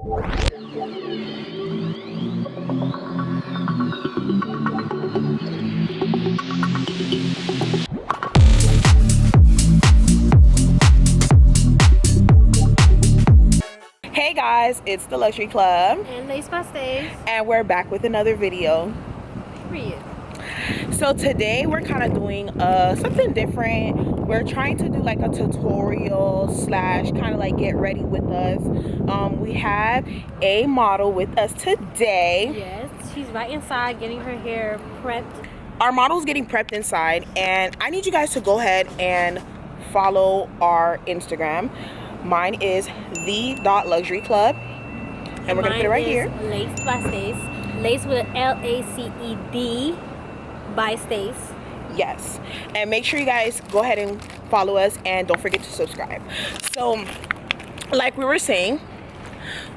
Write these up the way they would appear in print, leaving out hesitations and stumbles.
Hey guys, it's the Luxury Club and Lace by Stays, and we're back with another video. period. So today we're kind of doing something different. We're trying to do like a tutorial slash kind of like get ready with us. We have a model with us today. Yes, she's right inside getting her hair prepped. Our model's getting prepped inside, and I need you guys to go ahead and follow our Instagram. Mine is The.luxuryclub, and we're gonna put it right here. Lace by Stays. Lace with an L-A-C-E-D by Stays. Yes, and make sure you guys go ahead and follow us, and don't forget to subscribe. So like we were saying,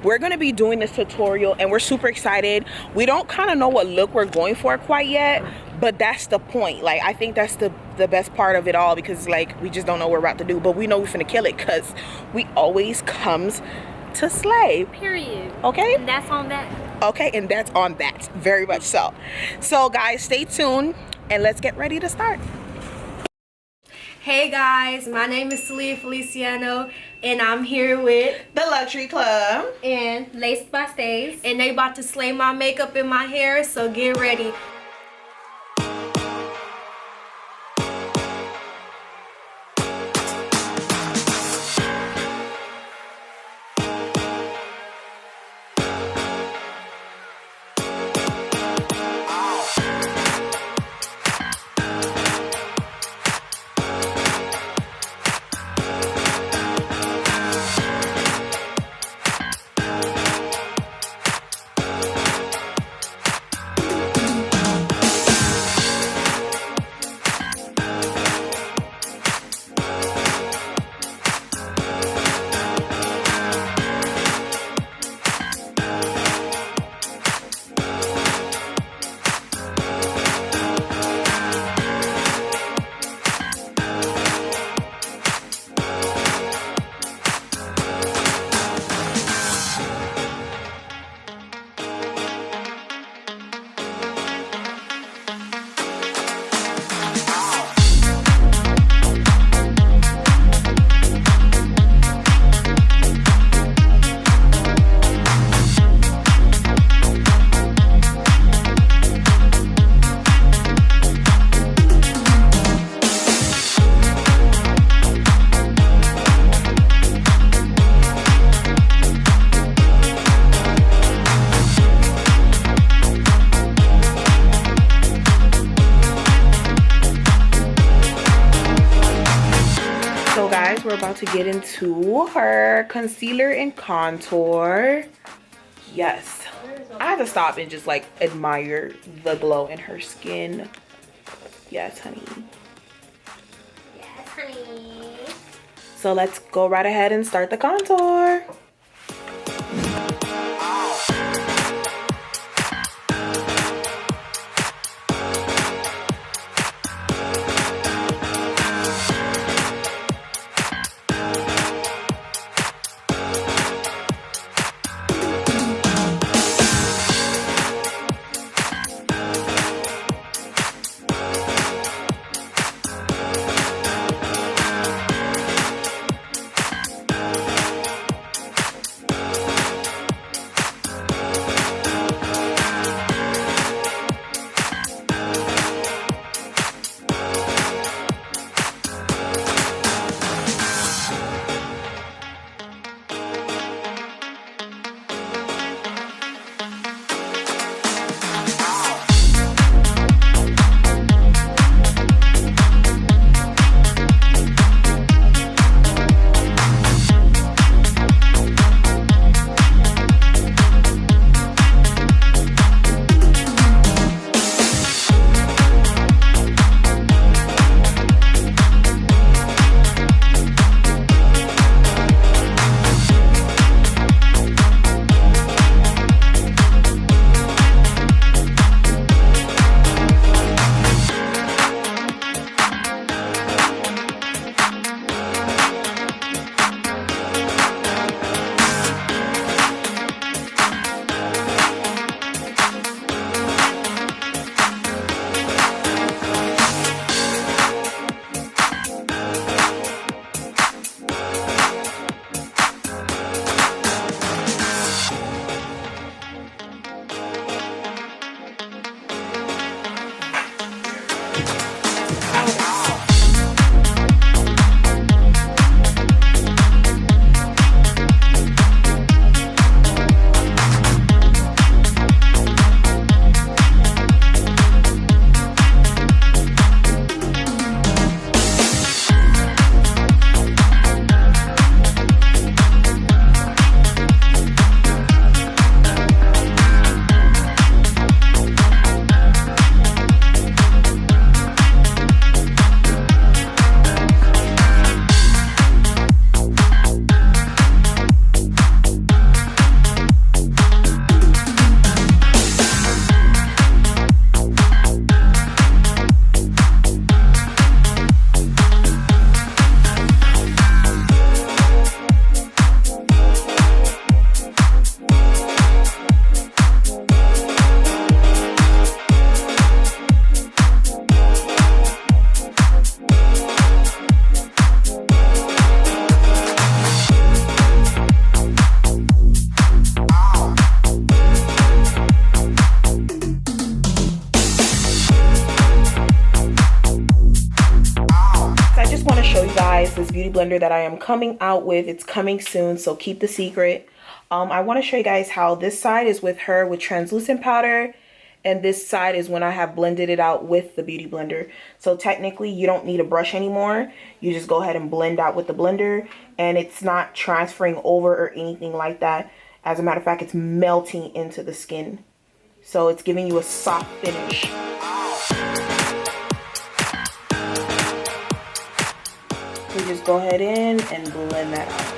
we're gonna be doing this tutorial and we're super excited. We don't kind of know what look we're going for quite yet, but that's the point. Like, I think that's the best part of it all, because like we just don't know what we're about to do, but we know we're finna kill it because we always comes to slay, Period. okay? And that's on that. Okay, and that's on that, very much so. So guys, stay tuned and let's get ready to start. Hey guys, my name is Celia Feliciano and I'm here with The Luxury Club And Lace by Stays. and they about to slay my makeup and my hair, so get ready. So guys, we're about to get into her concealer and contour. Yes, I had to stop and just like admire the glow in her skin. Yes, honey. Yes, honey. So let's go right ahead and start the contour. beauty blender that I am coming out with. It's coming soon, so keep the secret. I want to show you guys how this side is with her with translucent powder, and this side is when I have blended it out with the beauty blender. So technically you don't need a brush anymore. You just go ahead and blend out with the blender, and it's not transferring over or anything like that. As a matter of fact, it's melting into the skin. So it's giving you a soft finish. We just go ahead in and blend that out.